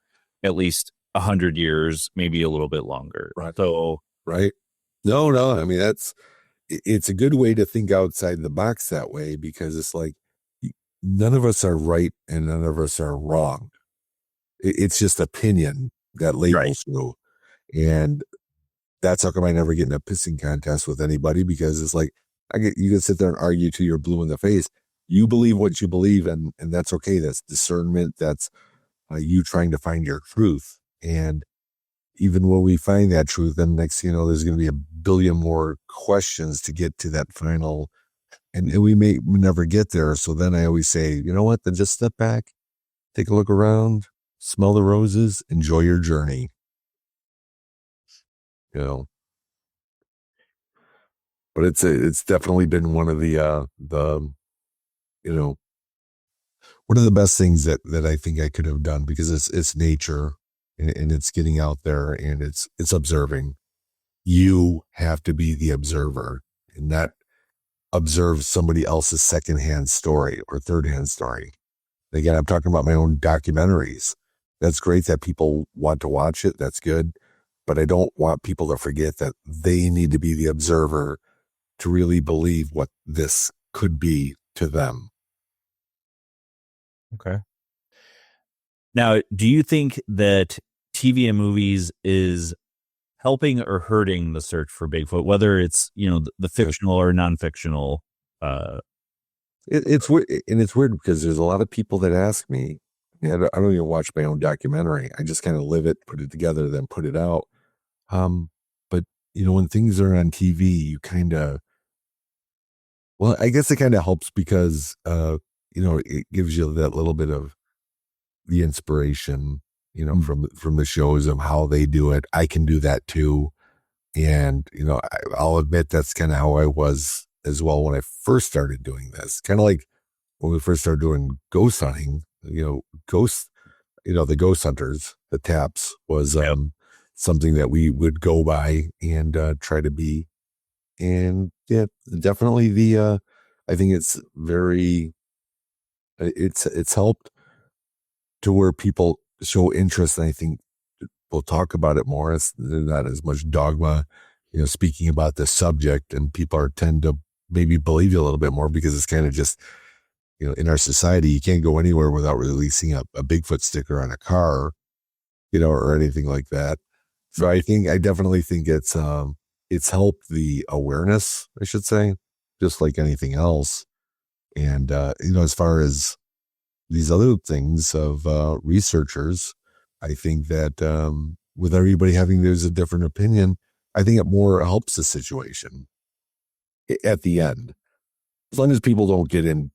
at least 100 years, maybe a little bit longer. Right. So, right. No, I mean, it's a good way to think outside the box that way, because it's like none of us are right and none of us are wrong. It's just opinion that labels you. And that's how come I never get in a pissing contest with anybody, because it's like, you can sit there and argue till you're blue in the face. You believe what you believe, and that's okay. That's discernment. That's you trying to find your truth. And even when we find that truth, then next, there's going to be a billion more questions to get to that final, and we may never get there. So then I always say, you know what? Then just step back, take a look around, smell the roses, enjoy your journey. But it's definitely been one of the one of the best things that I think I could have done, because it's nature, and it's getting out there, and it's observing. You have to be the observer and not observe somebody else's secondhand story or thirdhand story. Again, I'm talking about my own documentaries. That's great that people want to watch it. That's good. But I don't want people to forget that they need to be the observer to really believe what this could be to them. Okay. Now, do you think that TV and movies is helping or hurting the search for Bigfoot, whether it's, the fictional or non-fictional? It's weird, and it's weird because there's a lot of people that ask me. I don't even watch my own documentary. I just kind of live it, put it together, then put it out. But when things are on TV, you kind of, well, I guess it kind of helps because, it gives you that little bit of the inspiration, from the shows of how they do it. I can do that too. And, I'll admit that's kind of how I was as well when I first started doing this. Kind of like when we first started doing ghost hunting, the ghost hunters, the taps was something that we would go by and try to be. And yeah, definitely I think it's it's helped to where people show interest. And I think we'll talk about it more. It's not as much dogma, speaking about the subject, and people tend to maybe believe you a little bit more, because it's kind of just, in our society, you can't go anywhere without releasing a Bigfoot sticker on a car, or anything like that. So I definitely think it's helped the awareness, I should say, just like anything else. And, as far as these other things of researchers, I think that with everybody there's a different opinion, I think it more helps the situation at the end. As long as people don't get into,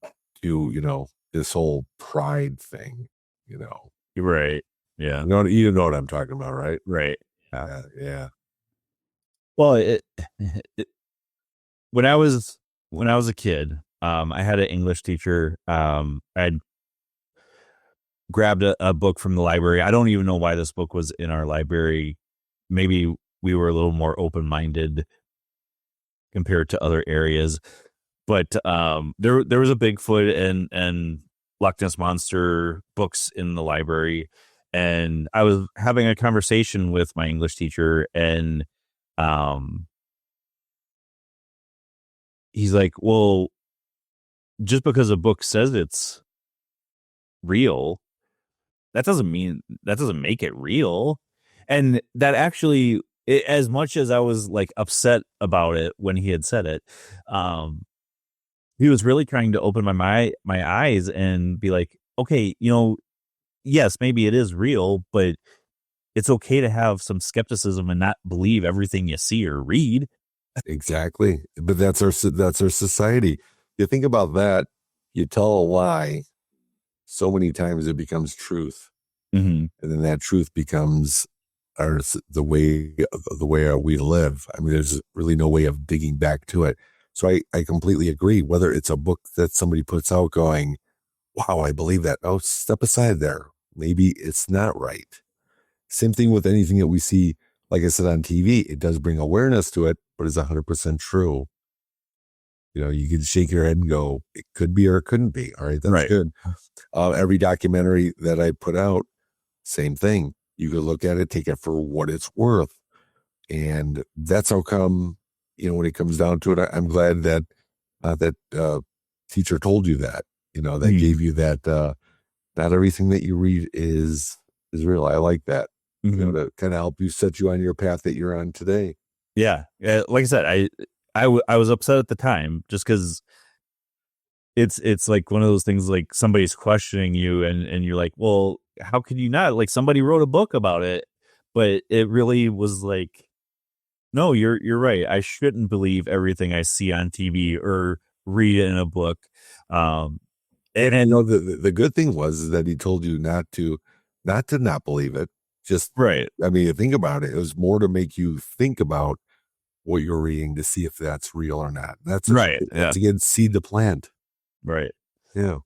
this whole pride thing, You're right. Yeah. You know what I'm talking about, right? Right. Yeah. Well, when I was a kid, I had an English teacher. I'd grabbed a book from the library. I don't even know why this book was in our library. Maybe we were a little more open-minded compared to other areas. But there was a Bigfoot and Loch Ness Monster books in the library. And I was having a conversation with my English teacher, and he's like, well, just because a book says it's real, that doesn't make it real. And that actually, as much as I was like upset about it when he had said it, he was really trying to open my eyes and be like, okay, yes, maybe it is real, but it's okay to have some skepticism and not believe everything you see or read. Exactly. But that's our society. You think about that, you tell a lie so many times it becomes truth. Mm-hmm. And then that truth becomes the way we live. I mean, there's really no way of digging back to it. So I completely agree. Whether it's a book that somebody puts out going, wow, I believe that. Oh, step aside there. Maybe it's not right. Same thing with anything that we see, like I said, on TV. It does bring awareness to it, but it's 100% true. You know, you can shake your head and go, it could be or it couldn't be. All right, that's good. Every documentary that I put out, same thing. You could look at it, take it for what it's worth. And that's how come, you know, when it comes down to it, I'm glad that teacher told you that, you know, that gave you that, not everything that you read is real. I like that, you know, to kind of help you set you on your path that you're on today. Yeah. Like I said, I was upset at the time just because it's like one of those things, like somebody's questioning you and you're like, well, how could you not? Like somebody wrote a book about it, but it really was like, no, you're right. I shouldn't believe everything I see on TV or read in a book. And you know, the good thing was that he told you not to not believe it. Just right. I mean, think about it. It was more to make you think about what you're reading to see if that's real or not. That's right. That's again, seed the plant. Right. Yeah.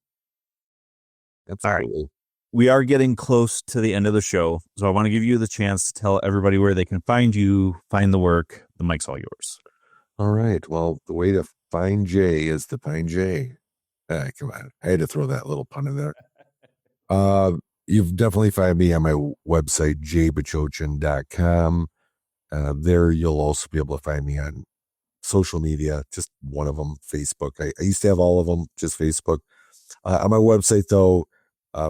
Absolutely. All right. We are getting close to the end of the show, so I want to give you the chance to tell everybody where they can find you, find the work. The mic's all yours. All right. Well, the way to find Jay is to find Jay. Come on. I had to throw that little pun in there. You've definitely find me on my website, jaybachochin.com. There you'll also be able to find me on social media, just one of them, Facebook. I used to have all of them, just Facebook. On my website, though,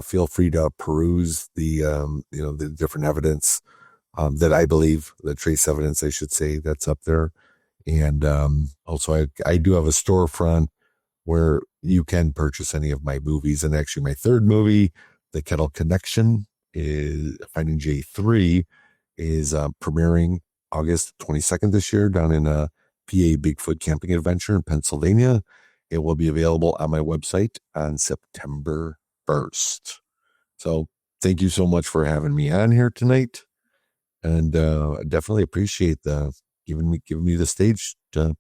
feel free to peruse the the different evidence that I believe, the trace evidence, I should say, that's up there. And also, I do have a storefront where you can purchase any of my movies. And actually, my third movie, The Kettle Connection, is Finding Jay 3, is premiering August 22nd this year down in PA Bigfoot Camping Adventure in Pennsylvania. It will be available on my website on September 1st. So thank you so much for having me on here tonight. And I definitely appreciate the giving me the stage to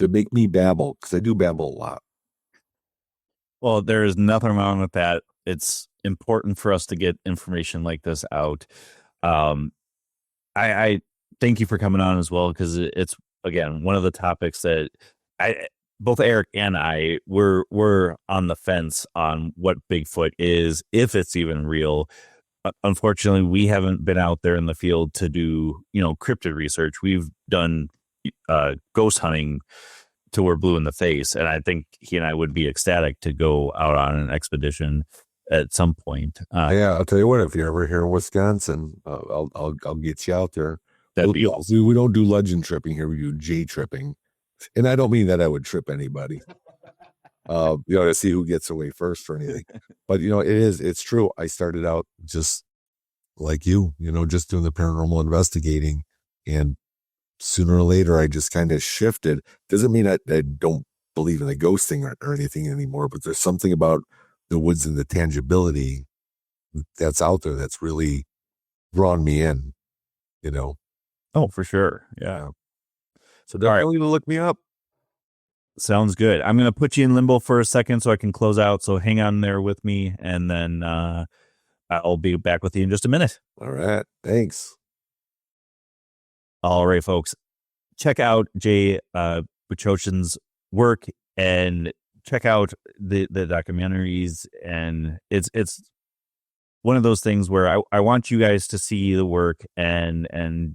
make me babble, because I do babble a lot. Well, there is nothing wrong with that. It's important for us to get information like this out. I thank you for coming on as well, because it's, again, one of the topics that both Eric and I were on the fence on what Bigfoot is, if it's even real. Unfortunately, we haven't been out there in the field to do, cryptid research. We've done ghost hunting till we're blue in the face, and I think he and I would be ecstatic to go out on an expedition at some point. Yeah, I'll tell you what, if you're ever here in Wisconsin, I'll get you out there. That'd be awesome. We don't do legend tripping here. We do J tripping. And I don't mean that I would trip anybody, to see who gets away first or anything. But, it's true. I started out just like you, just doing the paranormal investigating. And sooner or later, I just kind of shifted. Doesn't mean I don't believe in the ghost thing or anything anymore, but there's something about the woods and the tangibility that's out there that's really drawn me in, Oh, for sure. Yeah. So definitely look me up. Sounds good. I'm going to put you in limbo for a second so I can close out. So hang on there with me, and then I'll be back with you in just a minute. All right. Thanks. All right, folks. Check out Jay Bachochin's work and check out the documentaries. And it's one of those things where I want you guys to see the work and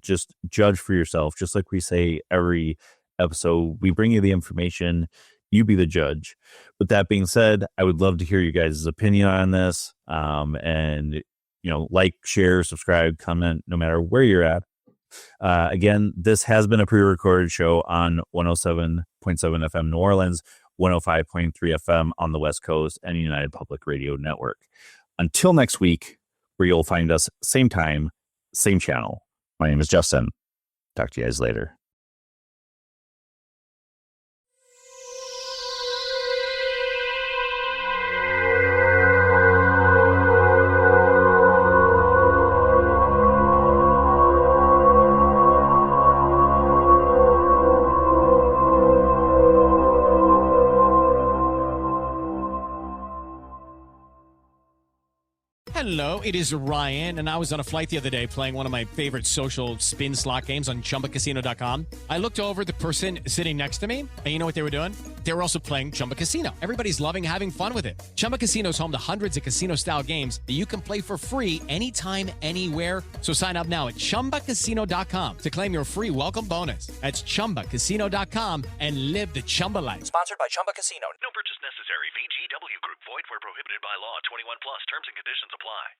just judge for yourself. Just like we say every episode, we bring you the information, you be the judge. With that being said, I would love to hear you guys' opinion on this. And like, share, subscribe, comment, no matter where you're at. Again, this has been a pre-recorded show on 107.7 FM New Orleans, 105.3 FM on the West Coast, and United Public Radio Network. Until next week, where you'll find us same time, same channel. My name is Justin. Talk to you guys later. it is Ryan, and I was on a flight the other day playing one of my favorite social spin slot games on ChumbaCasino.com. I looked over at the person sitting next to me, and you know what they were doing? They were also playing Chumba Casino. Everybody's loving having fun with it. Chumba Casino is home to hundreds of casino-style games that you can play for free anytime, anywhere. So sign up now at ChumbaCasino.com to claim your free welcome bonus. That's ChumbaCasino.com and live the Chumba life. Sponsored by Chumba Casino. No purchase necessary. VGW Group. Void where prohibited by law. 21 plus. Terms and conditions apply.